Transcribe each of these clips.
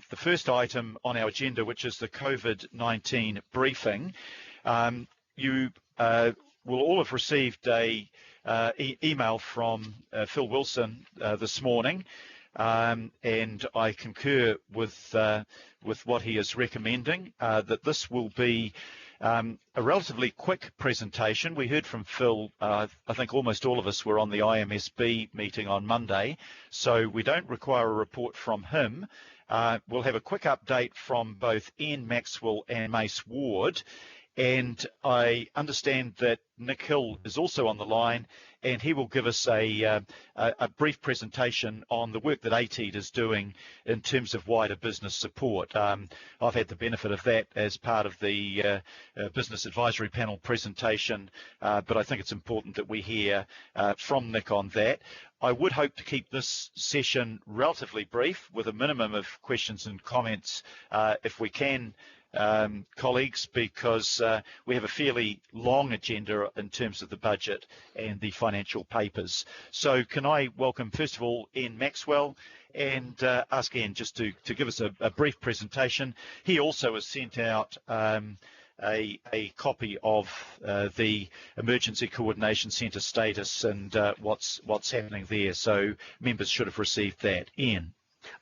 the first item on our agenda, which is the COVID-19 briefing. You will all have received a email from Phil Wilson this morning, and I concur with what he is recommending, that this will be a relatively quick presentation. We heard from Phil, I think almost all of us were on the IMSB meeting on Monday, so we don't require a report from him. We'll have a quick update from both Ian Maxwell and Mace Ward, and I understand that Nick Hill is also on the line, and he will give us a brief presentation on the work that ATEED is doing in terms of wider business support. I've had the benefit of that as part of the Business Advisory Panel presentation, but I think it's important that we hear from Nick on that. I would hope to keep this session relatively brief with a minimum of questions and comments if we can, colleagues, because we have a fairly long agenda in terms of the budget and the financial papers. So can I welcome, first of all, Ian Maxwell, and ask Ian just to give us a brief presentation. He also has sent out a copy of the Emergency Coordination Centre status and what's happening there, so members should have received that. Ian.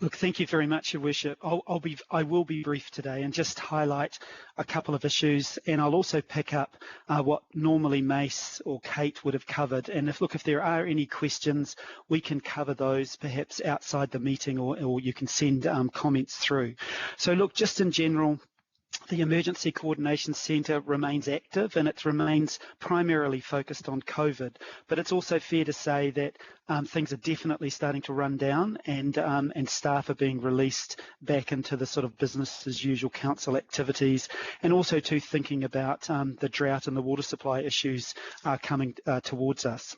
Look, thank you very much, Your Worship. I will be brief today and just highlight a couple of issues, and I'll also pick up what normally Mace or Kate would have covered. And if there are any questions, we can cover those perhaps outside the meeting, or you can send comments through. So look, just in general, the Emergency Coordination Centre remains active, and it remains primarily focused on COVID. But it's also fair to say that things are definitely starting to run down, and staff are being released back into the sort of business as usual council activities, and also too thinking about the drought and the water supply issues coming towards us.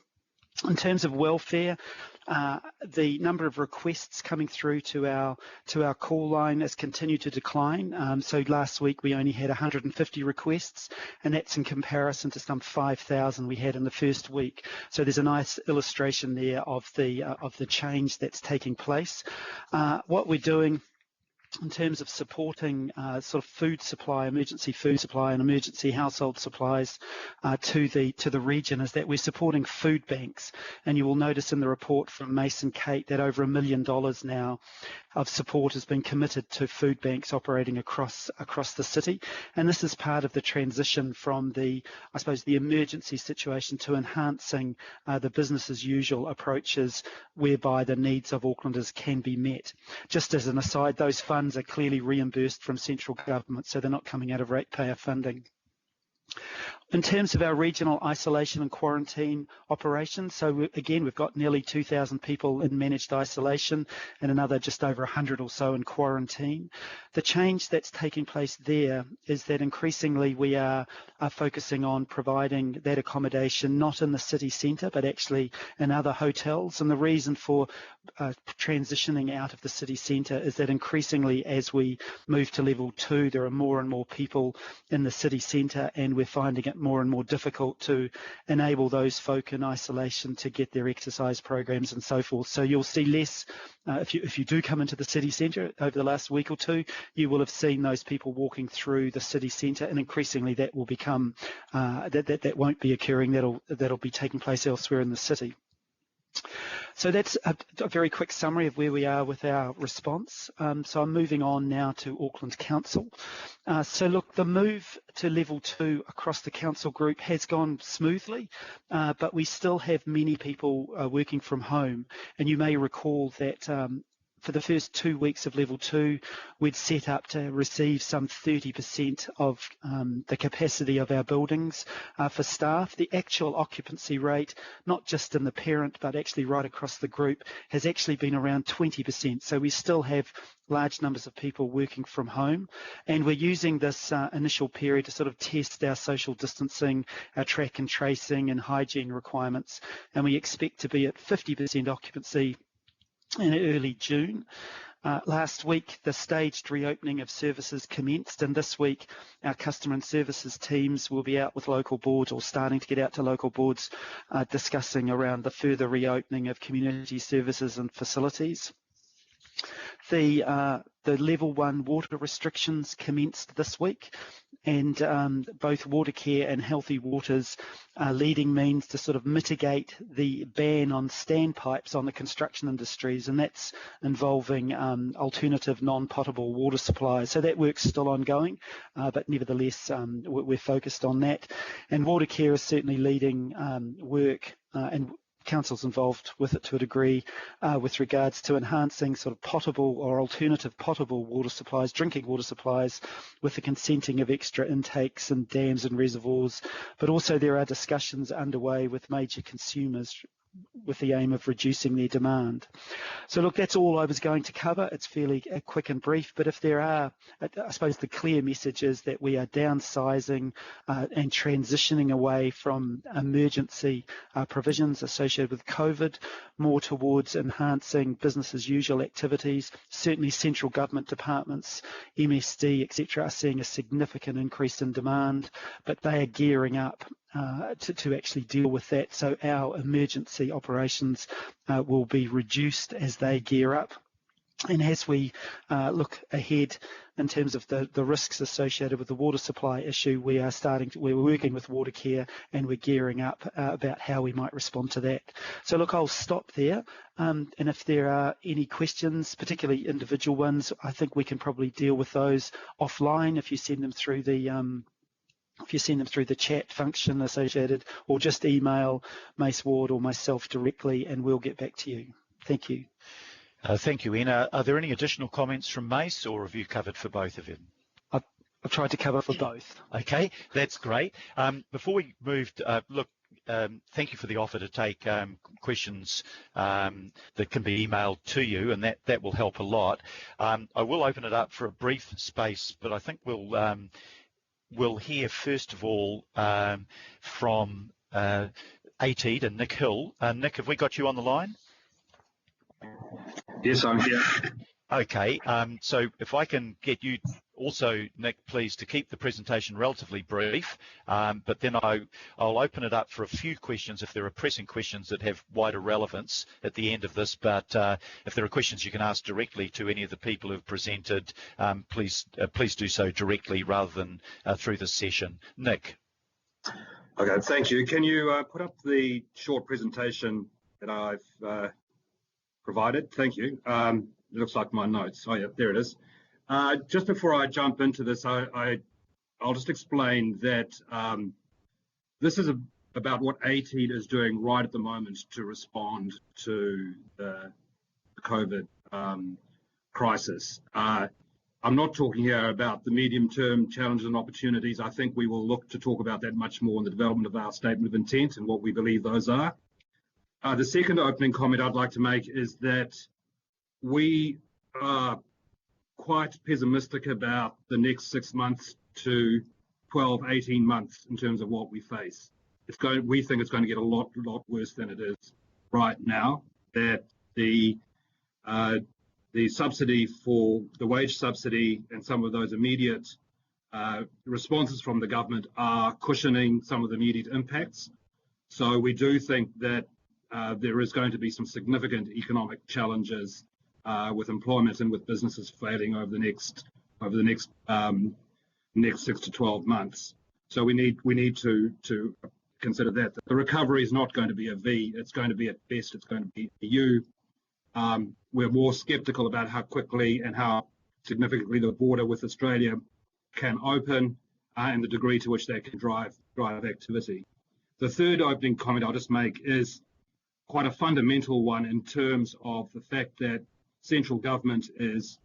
In terms of welfare, the number of requests coming through to our call line has continued to decline. So last week we only had 150 requests, and that's in comparison to some 5,000 we had in the first week. So there's a nice illustration there of the change that's taking place. What we're doing in terms of supporting sort of food supply, emergency food supply and emergency household supplies to the region, is that we're supporting food banks. And you will notice in the report from Mace and Kate that over $1 million now of support has been committed to food banks operating across the city. And this is part of the transition from the emergency situation to enhancing the business as usual approaches whereby the needs of Aucklanders can be met. Just as an aside, those funds are clearly reimbursed from central government, so they're not coming out of ratepayer funding. In terms of our regional isolation and quarantine operations, so again, we've got nearly 2,000 people in managed isolation and another just over 100 or so in quarantine. The change that's taking place there is that increasingly we are focusing on providing that accommodation not in the city centre but actually in other hotels. And the reason for transitioning out of the city centre is that increasingly as we move to level 2, there are more and more people in the city centre, and we're finding it more and more difficult to enable those folk in isolation to get their exercise programs and so forth. So you'll see less, if you do come into the city centre over the last week or two, you will have seen those people walking through the city centre, and increasingly that will become, that won't be occurring, that'll be taking place elsewhere in the city. So that's a very quick summary of where we are with our response. So I'm moving on now to Auckland Council. So look, the move to level 2 across the council group has gone smoothly, but we still have many people working from home. And you may recall that for the first 2 weeks of level 2, we'd set up to receive some 30% of the capacity of our buildings for staff. The actual occupancy rate, not just in the parent, but actually right across the group, has actually been around 20%. So we still have large numbers of people working from home. And we're using this initial period to sort of test our social distancing, our track and tracing and hygiene requirements. And we expect to be at 50% occupancy in early June. Last week, the staged reopening of services commenced, and this week our customer and services teams will be out with local boards, or starting to get out to local boards, discussing around the further reopening of community services and facilities. The the level 1 water restrictions commenced this week, and both Watercare and Healthy Waters are leading means to sort of mitigate the ban on standpipes on the construction industries, and that's involving alternative non-potable water supplies. So that work's still ongoing, but nevertheless we're focused on that. And Watercare is certainly leading work, and Council's involved with it to a degree, with regards to enhancing sort of potable or alternative potable water supplies, drinking water supplies, with the consenting of extra intakes and dams and reservoirs. But also there are discussions underway with major consumers with the aim of reducing their demand. So look, that's all I was going to cover. It's fairly quick and brief, but if there are, I suppose the clear message is that we are downsizing and transitioning away from emergency provisions associated with COVID, more towards enhancing business as usual activities. Certainly central government departments, MSD, etc., are seeing a significant increase in demand, but they are gearing up to actually deal with that. So our emergency operations will be reduced as they gear up. And as we look ahead in terms of the risks associated with the water supply issue, we're working with Watercare and we're gearing up about how we might respond to that. So look, I'll stop there. And if there are any questions, particularly individual ones, I think we can probably deal with those offline if you send them through the chat function associated, or just email Mace Ward or myself directly and we'll get back to you. Thank you. Thank you, Ian. Are there any additional comments from Mace, or have you covered for both of you? I've tried to cover for both. Okay, that's great. Before we moved, thank you for the offer to take questions that can be emailed to you, and that will help a lot. I will open it up for a brief space, but I think we'll hear first of all from ATEED and Nick Hill. Nick, have we got you on the line? Yes, I'm here. Okay, so if I can get you also, Nick, please, to keep the presentation relatively brief, but then I'll open it up for a few questions if there are pressing questions that have wider relevance at the end of this. But if there are questions you can ask directly to any of the people who've presented, please do so directly rather than through the session. Nick. Okay, thank you. Can you put up the short presentation that I've provided? Thank you. It looks like my notes. Oh yeah, there it is. Just before I jump into this, I'll just explain that this is about what ATEED is doing right at the moment to respond to the COVID crisis. I'm not talking here about the medium-term challenges and opportunities. I think we will look to talk about that much more in the development of our statement of intent and what we believe those are. The second opening comment I'd like to make is that we are quite pessimistic about the next 6 months to 12, 18 months in terms of what we face. We think it's going to get a lot worse than it is right now. That the subsidy for the wage subsidy and some of those immediate responses from the government are cushioning some of the immediate impacts. So we do think that there is going to be some significant economic challenges with employment and with businesses failing over the next 6 to 12 months. So we need to consider that the recovery is not going to be a V. It's going to be, at best, it's going to be a U. We're more sceptical about how quickly and how significantly the border with Australia can open and the degree to which that can drive activity. The third opening comment I'll just make is quite a fundamental one in terms of the fact that central government is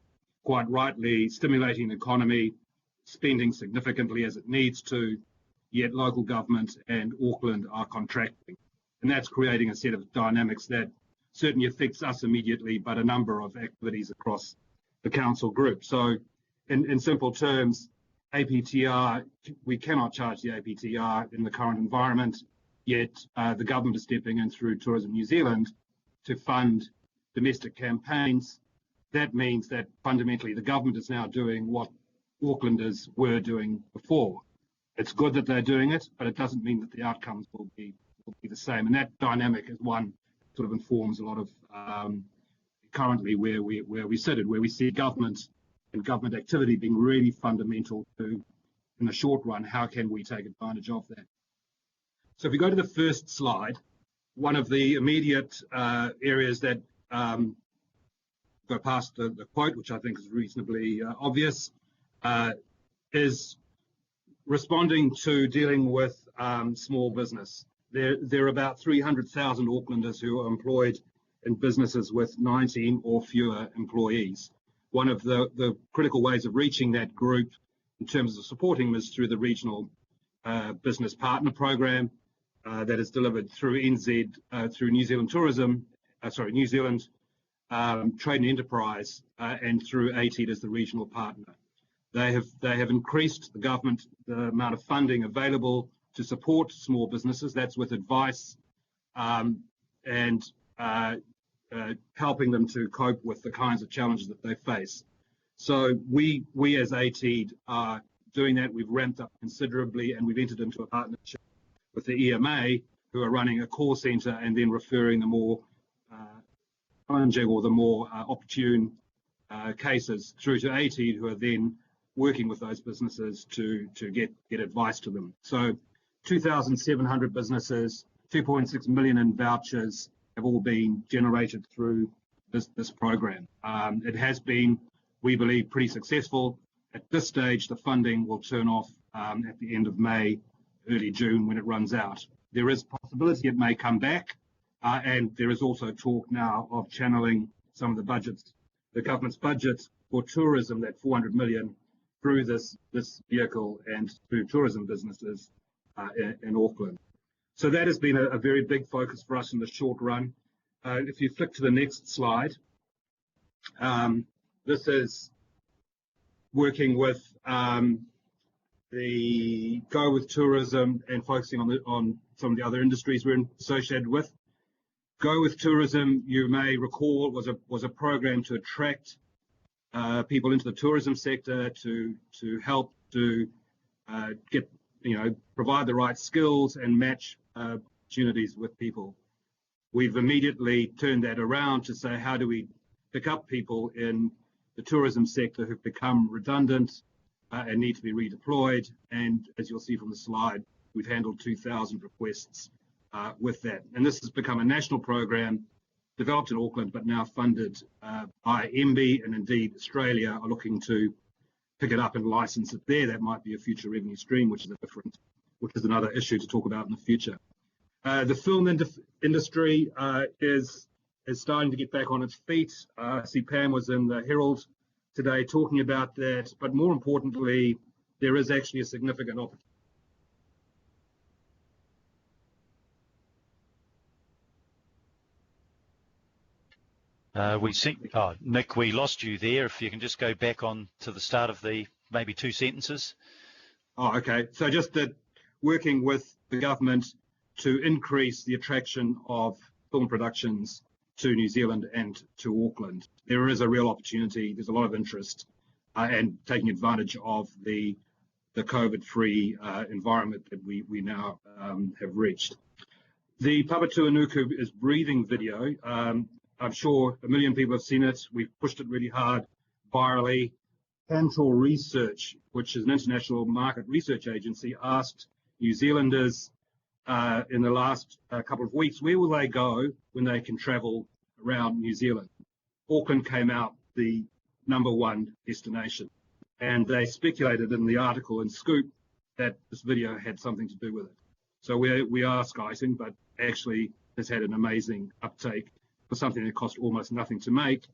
quite rightly stimulating the economy, spending significantly as it needs to, yet local government and Auckland are contracting. And that's creating a set of dynamics that certainly affects us immediately, but a number of activities across the council group. So in simple terms, APTR, we cannot charge the APTR in the current environment, yet the government is stepping in through Tourism New Zealand to fund domestic campaigns. That means that fundamentally the government is now doing what Aucklanders were doing before. It's good that they're doing it, but it doesn't mean that the outcomes will be the same. And that dynamic is one sort of informs a lot of currently where we sit, where we see government and government activity being really fundamental to, in the short run, how can we take advantage of that. So if we go to the first slide, one of the immediate areas that go past the quote, which I think is reasonably obvious, is responding to dealing with small business. There are about 300,000 Aucklanders who are employed in businesses with 19 or fewer employees. One of the critical ways of reaching that group in terms of supporting them is through the regional business partner program that is delivered through NZ, through New Zealand Tourism, New Zealand Trade and Enterprise, and through ATEED as the regional partner. They have increased the government the amount of funding available to support small businesses. That's with advice and helping them to cope with the kinds of challenges that they face. So we as ATEED are doing that. We've ramped up considerably, and we've entered into a partnership with the EMA, who are running a call centre and then referring the more challenging or the more opportune cases through to ATEED, who are then working with those businesses to get advice to them. So 2,700 businesses, 2.6 million in vouchers have all been generated through this program. It has been, we believe, pretty successful. At this stage, the funding will turn off at the end of May, early June when it runs out. There is possibility it may come back, and there is also talk now of channeling some of the budgets, the government's budget for tourism, that 400 million, through this vehicle and through tourism businesses in Auckland. So that has been a very big focus for us in the short run. If you flick to the next slide, this is working with the Go With Tourism and focusing on some of the other industries we're associated with. Go With Tourism, you may recall, was a program to attract people into the tourism sector, to help to provide the right skills and match opportunities with people. We've immediately turned that around to say, how do we pick up people in the tourism sector who've become redundant and need to be redeployed? And as you'll see from the slide, we've handled 2,000 requests with that. And this has become a national program developed in Auckland, but now funded by MBIE, and indeed Australia are looking to pick it up and license it there. That might be a future revenue stream, which is another issue to talk about in the future. The film industry is starting to get back on its feet. I see Pam was in the Herald today talking about that, but more importantly, there is actually a significant opportunity. Nick, we lost you there. If you can just go back on to the start of the maybe 2 sentences. Oh, okay. So just that working with the government to increase the attraction of film productions to New Zealand and to Auckland. There is a real opportunity. There's a lot of interest and taking advantage of the COVID-free environment that we now have reached. The Papatūānuku is Breathing video. I'm sure 1 million people have seen it. We've pushed it really hard virally. Cantor Research, which is an international market research agency, asked New Zealanders in the last couple of weeks, where will they go when they can travel around New Zealand? Auckland came out the #1 destination. And they speculated in the article in Scoop that this video had something to do with it. So we are skiting, but actually has had an amazing uptake for something that cost almost nothing to make.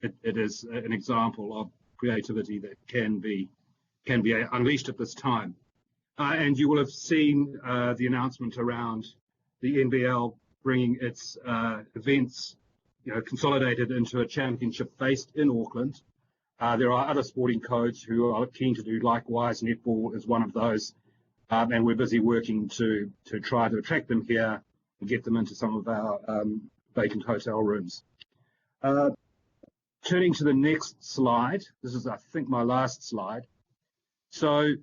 It is an example of creativity that can be unleashed at this time. And you will have seen the announcement around the NBL bringing its events, consolidated into a championship based in Auckland. There are other sporting codes who are keen to do likewise. Netball is one of those, and we're busy working to try to attract them here and get them into some of our vacant hotel rooms. Turning to the next slide, this is, I think, my last slide. So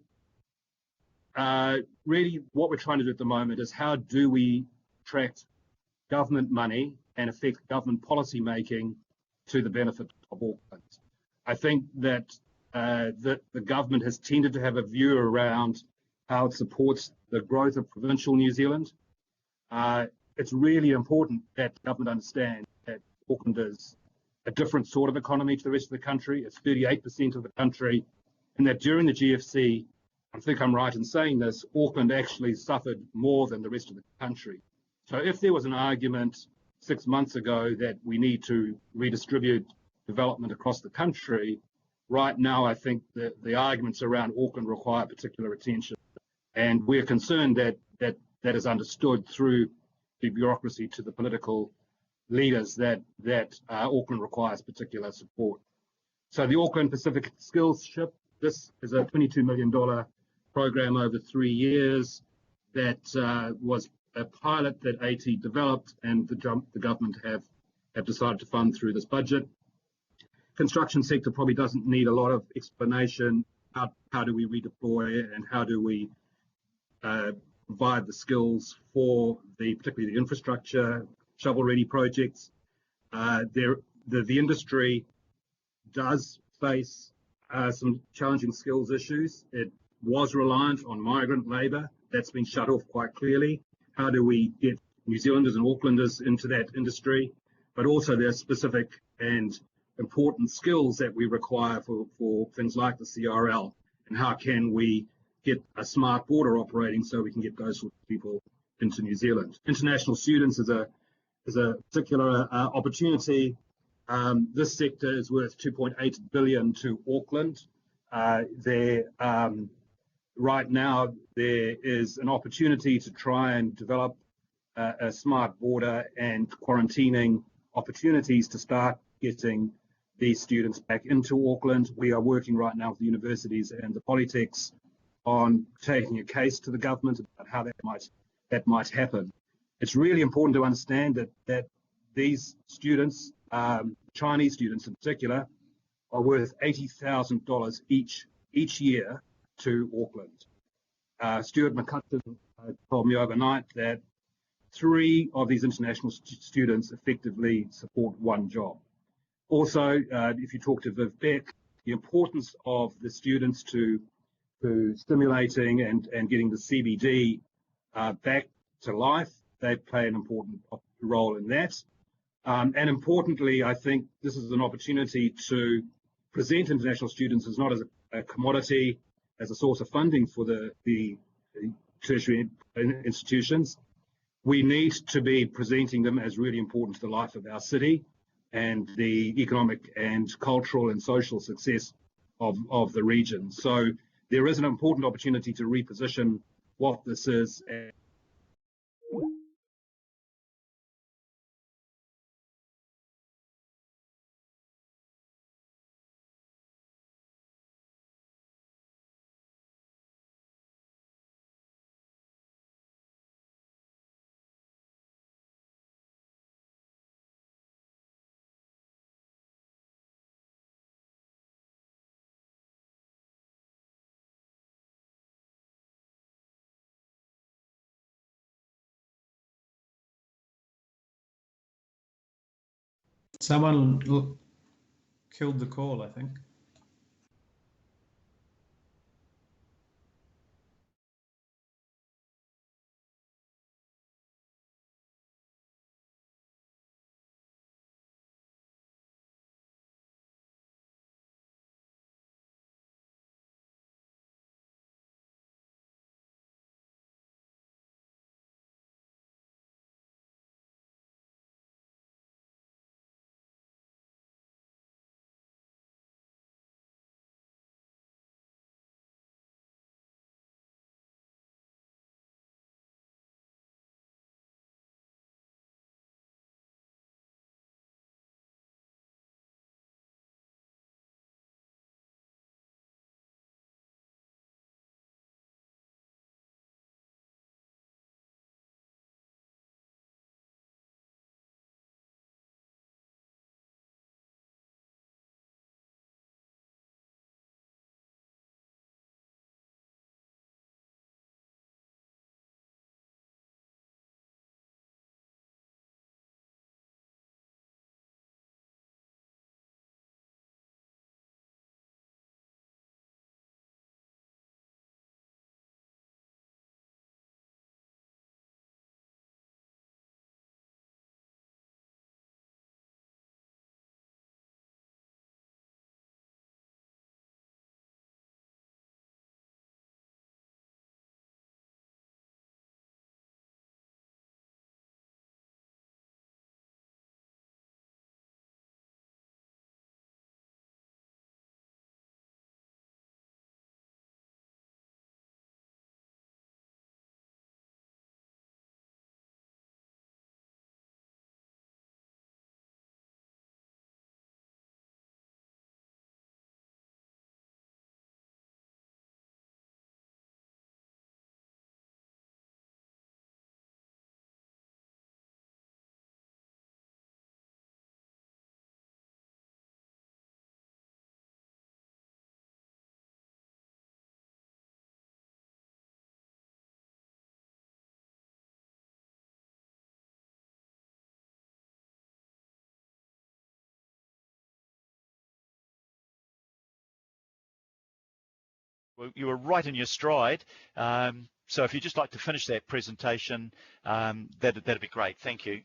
really what we're trying to do at the moment is how do we attract government money and affect government policy making to the benefit of Auckland. I think that that the government has tended to have a view around how it supports the growth of provincial New Zealand. It's really important that the government understand that Auckland is a different sort of economy to the rest of the country. It's 38% of the country, and that during the GFC, I think I'm right in saying this, Auckland actually suffered more than the rest of the country. So if there was an argument 6 months ago that we need to redistribute development across the country, right now I think that the arguments around Auckland require particular attention. And we're concerned that that is understood through the bureaucracy to the political leaders that Auckland requires particular support. So the Auckland Pacific Skills Ship, this is a $22 million program over 3 years that was a pilot that AT developed, and the government have decided to fund through this budget. Construction sector probably doesn't need a lot of explanation. How do we redeploy and how do we provide the skills for particularly the infrastructure, shovel-ready projects? The industry does face some challenging skills issues. It was reliant on migrant labour. That's been shut off quite clearly. How do we get New Zealanders and Aucklanders into that industry? But also there are specific and important skills that we require for things like the CRL. And how can we get a smart border operating so we can get those sort of people into New Zealand? International students is a particular opportunity. This sector is worth 2.8 billion to Auckland. Right now, there is an opportunity to try and develop a smart border and quarantining opportunities to start getting these students back into Auckland. We are working right now with the universities and the polytechs on taking a case to the government about how that might happen. It's really important to understand that these students, Chinese students in particular, are worth $80,000 each year to Auckland. Stuart McCutcheon told me overnight that 3 of these international students effectively support 1 job. Also, if you talk to Viv Beck, the importance of the students to stimulating and getting the CBD back to life, they play an important role in that. And importantly, I think this is an opportunity to present international students as not as a commodity, as a source of funding for the tertiary institutions. We need to be presenting them as really important to the life of our city and the economic and cultural and social success of the region. So there is an important opportunity to reposition what this is. Someone killed the call, I think. You were right in your stride. So if you'd just like to finish that presentation, that'd be great. Thank you.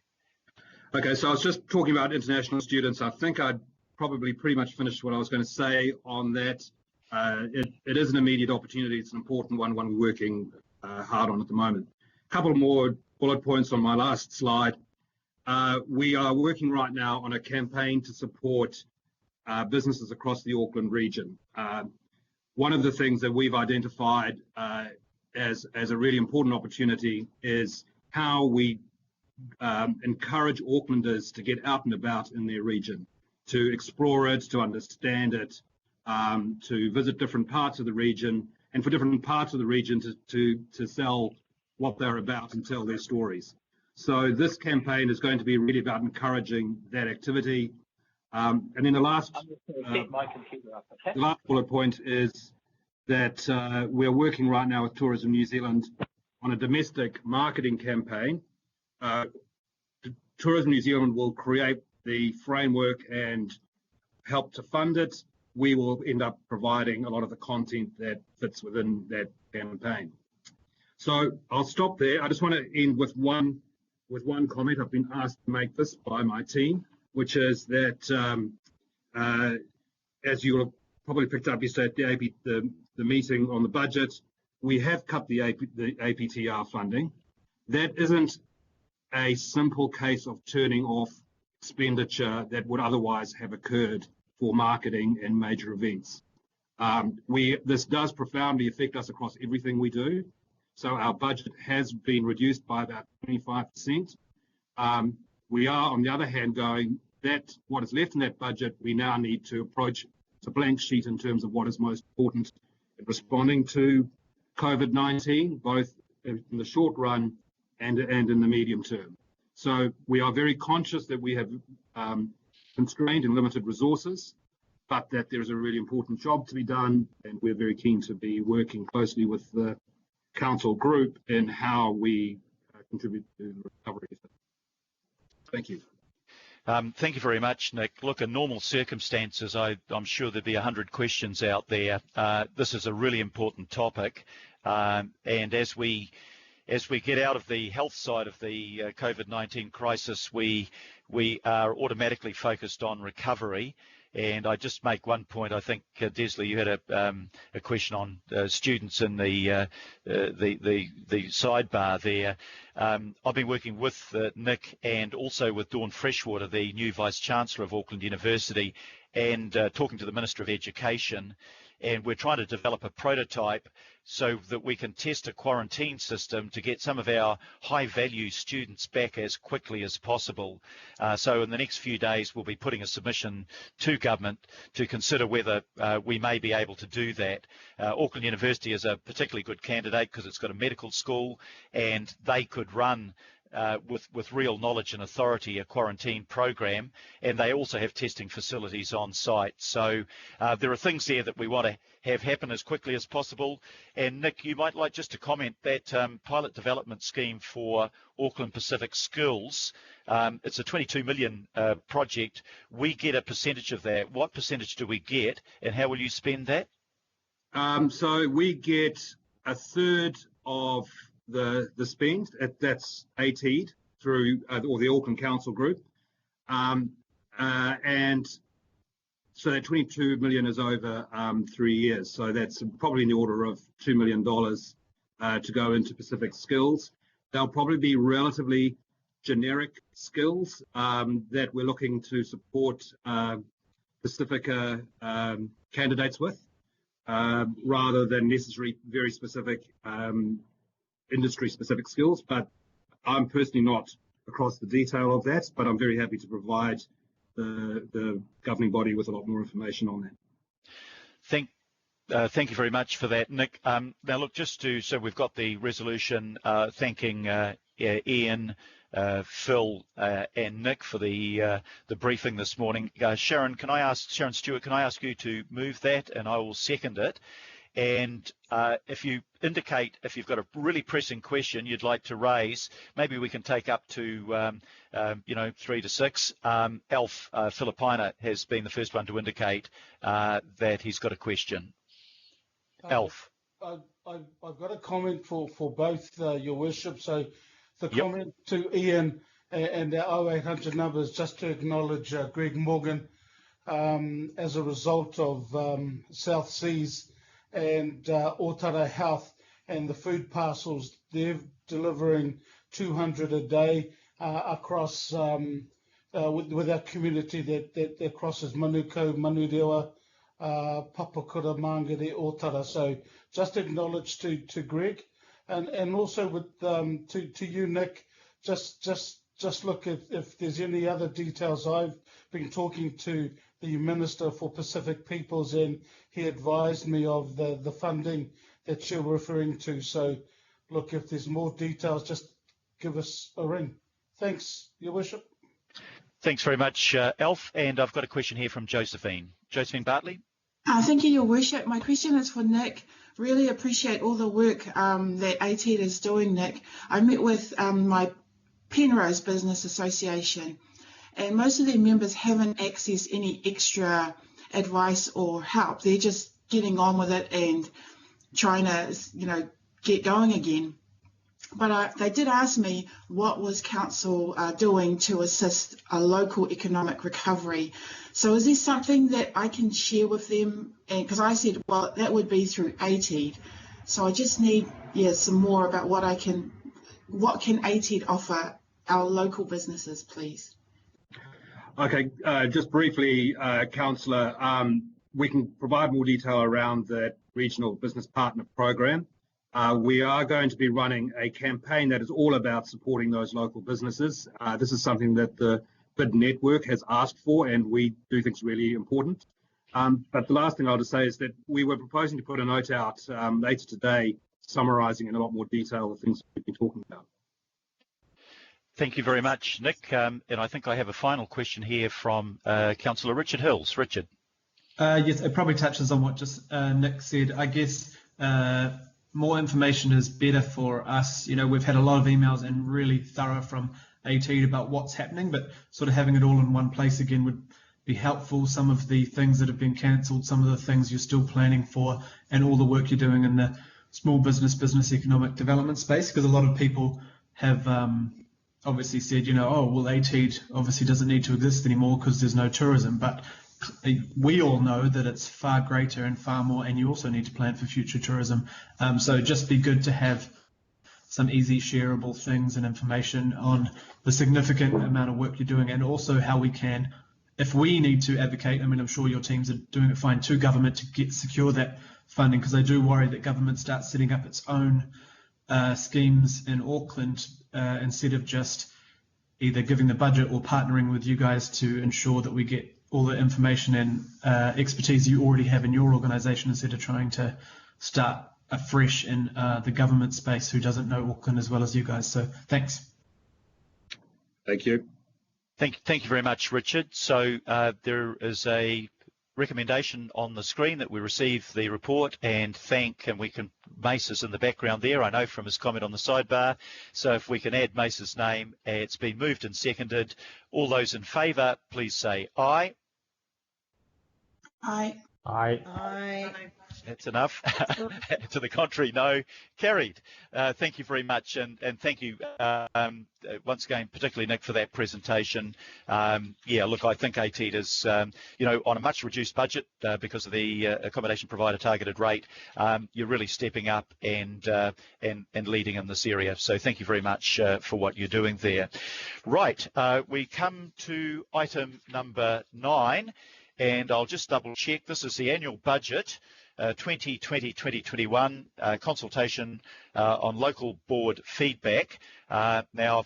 Okay, so I was just talking about international students. I think I'd probably pretty much finished what I was going to say on that. It is an immediate opportunity. It's an important one we're working hard on at the moment. A couple more bullet points on my last slide. We are working right now on a campaign to support businesses across the Auckland region. One of the things that we've identified as a really important opportunity is how we encourage Aucklanders to get out and about in their region, to explore it, to understand it, to visit different parts of the region, and for different parts of the region to sell what they're about and tell their stories. So this campaign is going to be really about encouraging that activity. And then the last bullet point is that we're working right now with Tourism New Zealand on a domestic marketing campaign. Tourism New Zealand will create the framework and help to fund it. We will end up providing a lot of the content that fits within that campaign. So I'll stop there. I just want to end with one comment. I've been asked to make this by my team, which is that as you will have probably picked up yesterday at the meeting on the budget, we have cut the APTR funding. That isn't a simple case of turning off expenditure that would otherwise have occurred for marketing and major events. This does profoundly affect us across everything we do. So our budget has been reduced by about 25%. We are, on the other hand, going that what is left in that budget, we now need to approach a blank sheet in terms of what is most important in responding to COVID-19, both in the short run and in the medium term. So we are very conscious that we have constrained and limited resources, but that there is a really important job to be done, and we're very keen to be working closely with the council group in how we contribute to the recovery. Thank you. Thank you very much, Nick. Look, in normal circumstances, I'm sure there'd be 100 questions out there. This is a really important topic, and as we get out of the health side of the COVID-19 crisis, we are automatically focused on recovery. And I just make one point. I think, Desley, you had a question on students in the sidebar there. I've been working with Nick and also with Dawn Freshwater, the new Vice-Chancellor of Auckland University, and talking to the Minister of Education. And we're trying to develop a prototype so that we can test a quarantine system to get some of our high-value students back as quickly as possible. So in the next few days, we'll be putting a submission to government to consider whether we may be able to do that. Auckland University is a particularly good candidate because it's got a medical school, and they could run with real knowledge and authority a quarantine program, and they also have testing facilities on site. So there are things there that we want to have happen as quickly as possible. And Nick, you might like just to comment that pilot development scheme for Auckland Pacific Schools, it's a 22 million project. We get a percentage of that. What percentage do we get, and how will you spend that? So we get a third of the spend, that's AT'd through or the Auckland Council Group, and so that 22 million is over 3 years, so that's probably in the order of $2 million to go into Pacific Skills. They'll probably be relatively generic skills that we're looking to support Pacifica candidates with, rather than necessarily very specific industry-specific skills. But I'm personally not across the detail of that, but I'm very happy to provide the governing body with a lot more information on that. Thank you very much for that, Nick. Now, look, so we've got the resolution thanking Ian, Phil, and Nick for the briefing this morning. Sharon Stewart, can I ask you to move that, and I will second it. And if you indicate if you've got a really pressing question you'd like to raise, maybe we can take up to 3 to 6. Alf Filipina has been the first one to indicate that he's got a question. Alf. I've got a comment for both your worship. So the Yep. comment to Ian and our 0800 numbers, just to acknowledge Greg Morgan as a result of South Seas and Otara Health and the food parcels. They're delivering 200 a day across with our community that crosses Manukau, Manurewa, Papakura, Mangere, Otara. So just acknowledge to Greg, and also with to you, Nick. Just look if there's any other details. I've been talking to the Minister for Pacific Peoples, and he advised me of the funding that you're referring to. So look, if there's more details, just give us a ring. Thanks, Your Worship. Thanks very much, Alf. And I've got a question here from Josephine. Josephine Bartley. Thank you, Your Worship. My question is for Nick. Really appreciate all the work that ATED is doing, Nick. I met with my Penrose Business Association, and most of their members haven't accessed any extra advice or help. They're just getting on with it and trying to, get going again. But they did ask me what was council doing to assist a local economic recovery. So is there something that I can share with them? And because I said, well, that would be through ATED. So I just need some more about what can ATED offer our local businesses, please. Okay, just briefly, Councillor, we can provide more detail around the Regional Business Partner Program. We are going to be running a campaign that is all about supporting those local businesses. This is something that the BID network has asked for, and we do think is really important. But the last thing I'll just say is that we were proposing to put a note out later today summarising in a lot more detail the things we've been talking about. Thank you very much, Nick. And I think I have a final question here from Councillor Richard Hills. Richard. Yes, it probably touches on what just Nick said. I guess more information is better for us. We've had a lot of emails and really thorough from ATED about what's happening, but sort of having it all in one place again would be helpful. Some of the things that have been cancelled, some of the things you're still planning for, and all the work you're doing in the small business economic development space, because a lot of people have obviously said, oh, well, ATED obviously doesn't need to exist anymore because there's no tourism, but we all know that it's far greater and far more, and you also need to plan for future tourism. So just be good to have some easy shareable things and information on the significant amount of work you're doing, and also how we can, if we need to advocate, I'm sure your teams are doing it fine to government to secure that funding, because I do worry that government starts setting up its own schemes in Auckland instead of just either giving the budget or partnering with you guys to ensure that we get all the information and expertise you already have in your organisation, instead of trying to start afresh in the government space who doesn't know Auckland as well as you guys. So thanks. Thank you. Thank you very much, Richard. So there is a recommendation on the screen that we receive the report and we can, Mace is in the background there, I know from his comment on the sidebar. So if we can add Mace's name, it's been moved and seconded. All those in favour, please say aye. Aye. Aye. Aye. That's enough. To the contrary, no. Carried. Thank you very much, and thank you once again, particularly Nick, for that presentation. Look, I think ATED is, on a much reduced budget because of the accommodation provider targeted rate. You're really stepping up and leading in this area. So thank you very much for what you're doing there. Right, we come to item number 9. And I'll just double check. This is the annual budget 2020-2021 consultation on local board feedback. Now,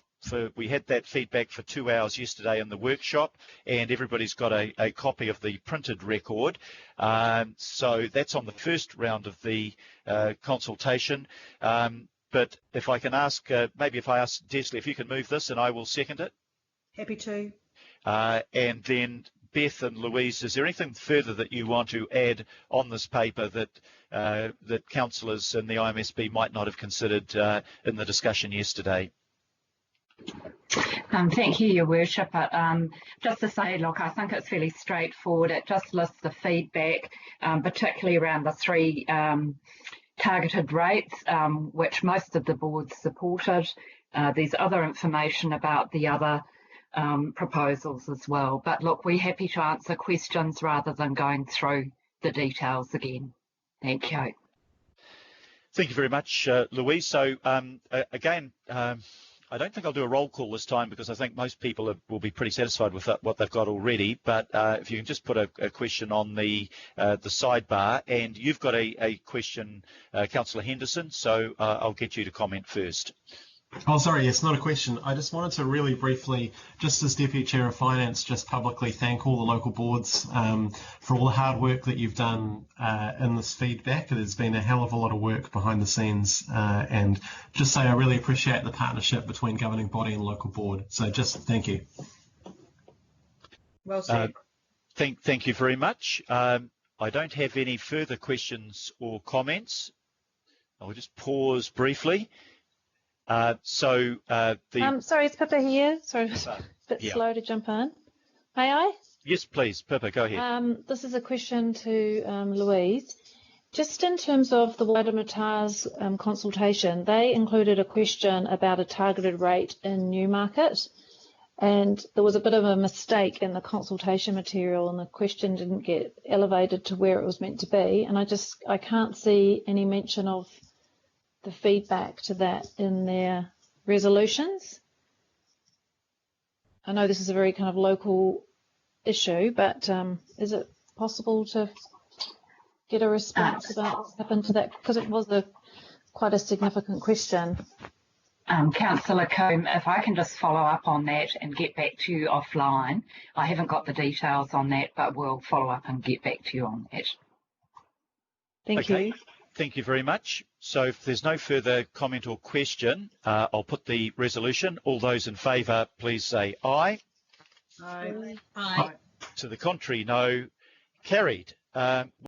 we had that feedback for 2 hours yesterday in the workshop, and everybody's got a copy of the printed record. So that's on the first round of the consultation. But if I can ask, maybe if I ask Desley if you can move this, and I will second it. Happy to. And then Beth and Louise, is there anything further that you want to add on this paper that councillors in the IMSB might not have considered in the discussion yesterday? Thank you, Your Worship. But just to say, look, I think it's fairly straightforward. It just lists the feedback, particularly around the three targeted rates, which most of the boards supported. There's other information about the other proposals as well. But look, we're happy to answer questions rather than going through the details again. Thank you. Thank you very much, Louise. So again, I don't think I'll do a roll call this time because I think most people will be pretty satisfied with what they've got already. But if you can just put a question on the sidebar, and you've got a question, Councillor Henderson. So I'll get you to comment first. Oh, sorry, yes, not a question. I just wanted to really briefly, just as Deputy Chair of Finance, just publicly thank all the local boards for all the hard work that you've done in this feedback. It has been a hell of a lot of work behind the scenes, and just say I really appreciate the partnership between governing body and local board. So just thank you. Well said. Thank you very much. I don't have any further questions or comments. I'll just pause briefly. Sorry, it's Pippa here. Sorry, it's a bit slow to jump in. May I? Yes, please, Pippa, go ahead. This is a question to Louise. Just in terms of the Waitemata's consultation, they included a question about a targeted rate in Newmarket, and there was a bit of a mistake in the consultation material, and the question didn't get elevated to where it was meant to be. And I can't see any mention of the feedback to that in their resolutions. I know this is a very kind of local issue, but is it possible to get a response about what happened to that? Because it was quite a significant question. Councillor Combe, if I can just follow up on that and get back to you offline. I haven't got the details on that, but we'll follow up and get back to you on that. Thank you. Thank you very much. So if there's no further comment or question, I'll put the resolution. All those in favour, please say aye. Aye. To the contrary, no. Carried.